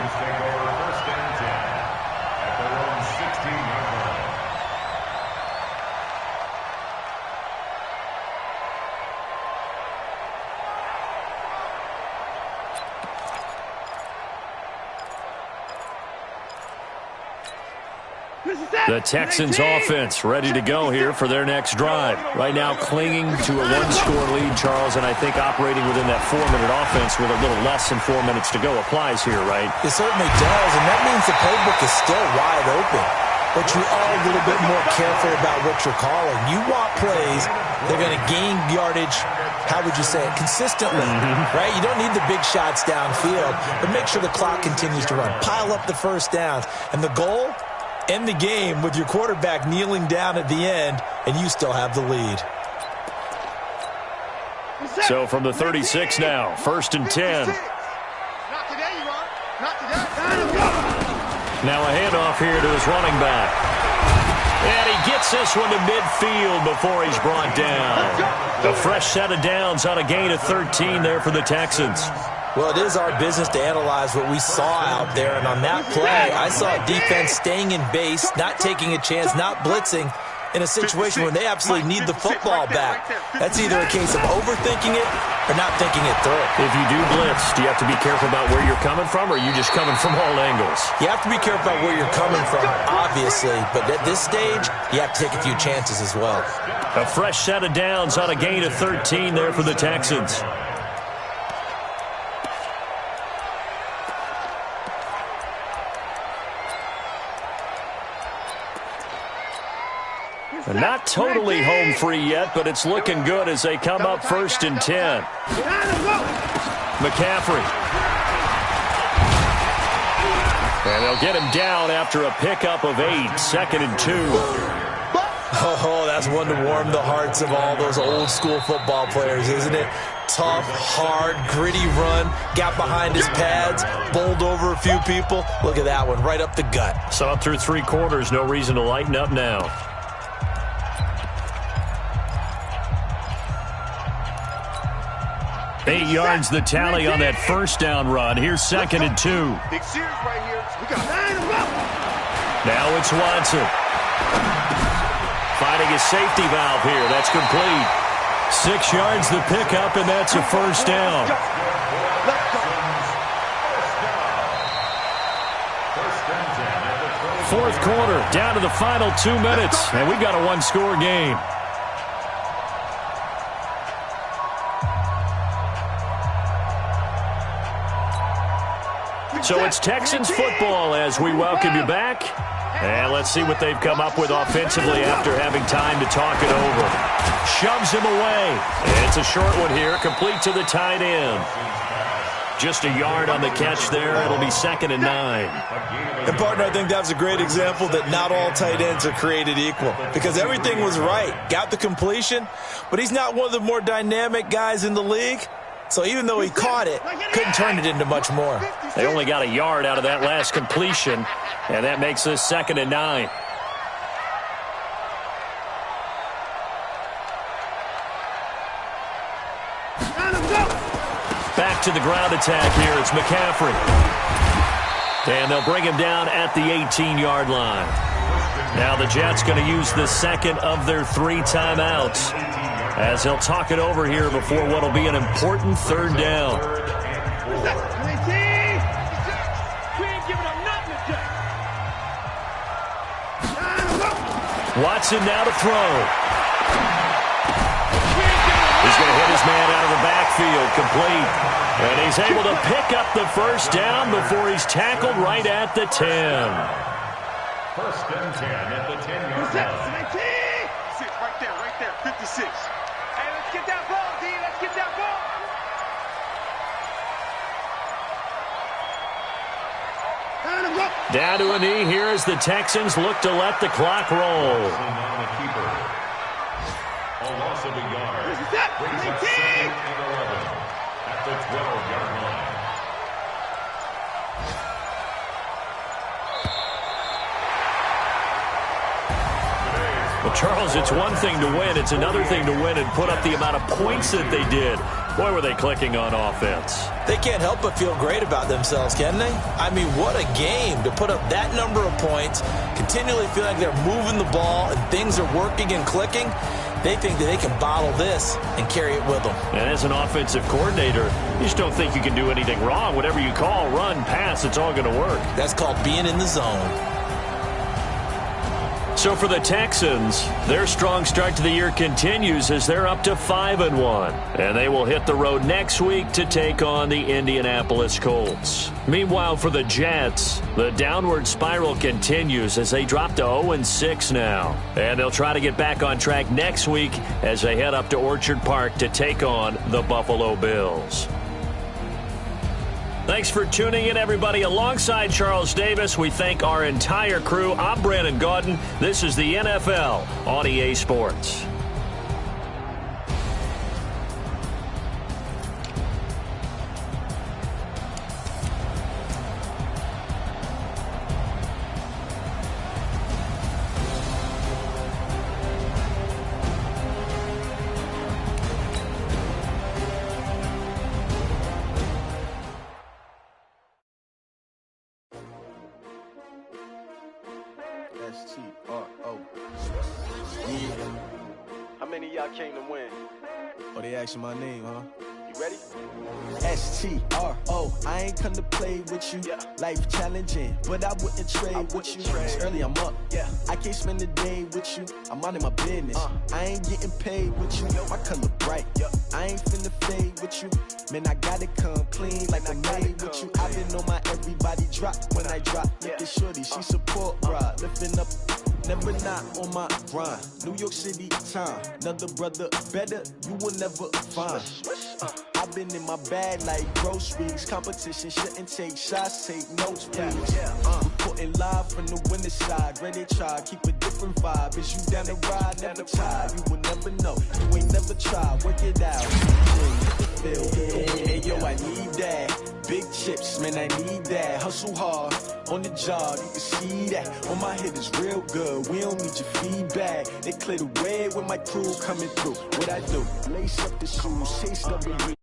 [SPEAKER 1] The Texans offense ready to go here for their next drive. Right now clinging to a 1-score lead, Charles, and I think operating within that 4-minute offense with a little less than 4 minutes to go applies here, right?
[SPEAKER 5] It certainly does, and that means the playbook is still wide open. But you are a little bit more careful about what you're calling. You want plays, they're going to gain yardage, how would you say it, consistently, right? You don't need the big shots downfield, but make sure the clock continues to run. Pile up the 1st downs, and the goal, end the game with your quarterback kneeling down at the end, and you still have the lead.
[SPEAKER 1] So from the 36 now, 1st and 10.
[SPEAKER 4] Not today, you are. Not today.
[SPEAKER 1] Now a handoff here to his running back. And he gets this one to midfield before he's brought down. A fresh set of downs on a gain of 13 there for the Texans.
[SPEAKER 5] Well, it is our business to analyze what we saw out there, and on that play, I saw defense staying in base, not taking a chance, not blitzing, in a situation where they absolutely need the football back. That's either a case of overthinking it or not thinking it through.
[SPEAKER 1] If you do blitz, do you have to be careful about where you're coming from, or are you just coming from all angles?
[SPEAKER 5] You have to be careful about where you're coming from, obviously, but at this stage, you have to take a few chances as well.
[SPEAKER 1] A fresh set of downs on a gain of 13 there for the Texans. Not totally home free yet, but it's looking good as they come up 1st and 10. McCaffrey. And they'll get him down after a pickup of 8, 2nd and 2.
[SPEAKER 5] Oh, that's one to warm the hearts of all those old school football players, isn't it? Tough, hard, gritty run, got behind his pads, bowled over a few people. Look at that one, right up the gut.
[SPEAKER 1] Saw it through 3 quarters, no reason to lighten up now. 8 yards the tally on that first down run. Here's 2nd and 2.
[SPEAKER 4] Big series right here. We got
[SPEAKER 1] Now it's Watson. Finding his safety valve here. That's complete. 6 yards the pickup, and that's a first down. Fourth quarter, down to the final 2 minutes, and we've got a one-score game. So it's Texans football as we welcome you back. And let's see what they've come up with offensively after having time to talk it over. Shoves him away. It's a short one here, complete to the tight end. Just a yard on the catch there. It'll be 2nd and 9.
[SPEAKER 5] And, partner, I think that was a great example that not all tight ends are created equal because everything was right. Got the completion, but he's not one of the more dynamic guys in the league. So even though he caught it, couldn't turn it into much more.
[SPEAKER 1] They only got a yard out of that last completion, and that makes this 2nd and 9. Back to the ground attack here. It's McCaffrey. And they'll bring him down at the 18-yard line. Now the Jets going to use the second of their 3 timeouts as they'll talk it over here before what will be an important 3rd down. Watson now to throw. He's going to hit his man out of the backfield, complete. And he's able to pick up the first down before he's tackled right at the 10.
[SPEAKER 2] 1st and 10 at the 10-yard line.
[SPEAKER 4] Right there, 56. Hey, let's get that ball, D. Let's get that ball.
[SPEAKER 1] Down to a knee here as the Texans look to let the clock roll.
[SPEAKER 2] A loss of a yard. Brings up 2nd and 11 at the 12-yard line.
[SPEAKER 1] Well, Charles, it's one thing to win. It's another thing to win and put up the amount of points that they did. Boy, were they clicking on offense.
[SPEAKER 5] They can't help but feel great about themselves, can they? I mean, what a game to put up that number of points, continually feel like they're moving the ball and things are working and clicking. They think that they can bottle this and carry it with them.
[SPEAKER 1] And as an offensive coordinator, you just don't think you can do anything wrong. Whatever you call, run, pass, it's all going to work.
[SPEAKER 5] That's called being in the zone.
[SPEAKER 1] So for the Texans, their strong start to the year continues as they're up to 5-1. And they will hit the road next week to take on the Indianapolis Colts. Meanwhile, for the Jets, the downward spiral continues as they drop to 0-6 now. And they'll try to get back on track next week as they head up to Orchard Park to take on the Buffalo Bills. Thanks for tuning in, everybody. Alongside Charles Davis, we thank our entire crew. I'm Brandon Gaudin. This is the NFL on EA Sports.
[SPEAKER 6] S-T-R-O.
[SPEAKER 4] How many of y'all came to win?
[SPEAKER 6] Oh, they asking my name, huh?
[SPEAKER 4] You
[SPEAKER 6] ready?
[SPEAKER 3] S-T-R-O, I ain't come to play with you. Life challenging, but I wouldn't trade with you. It's early, I'm up. I can't spend the day with you. I'm out of my business. I ain't getting paid with you. My color bright. I ain't finna fade with you. Man, I gotta come clean like I made with you. I've been on my everybody drop when I drop. Look at shorty, she support rod. Lifting up, never not on my grind. New York City time, another brother better, you will never find. I've been in my bag like groceries. Competition shouldn't take shots, take notes, please. Reporting live from the winter side. Ready to try, keep a different vibe. Is you down the ride? Never tired. You will never know. You ain't never tried. Work it out. Hey, yo, I need that. Big chips, man, I need that. Hustle hard on the job, you can see that. On my head is real good. We don't need your feedback. They clear the way when my crew coming through. What I do? Lace up the shoes, chase W.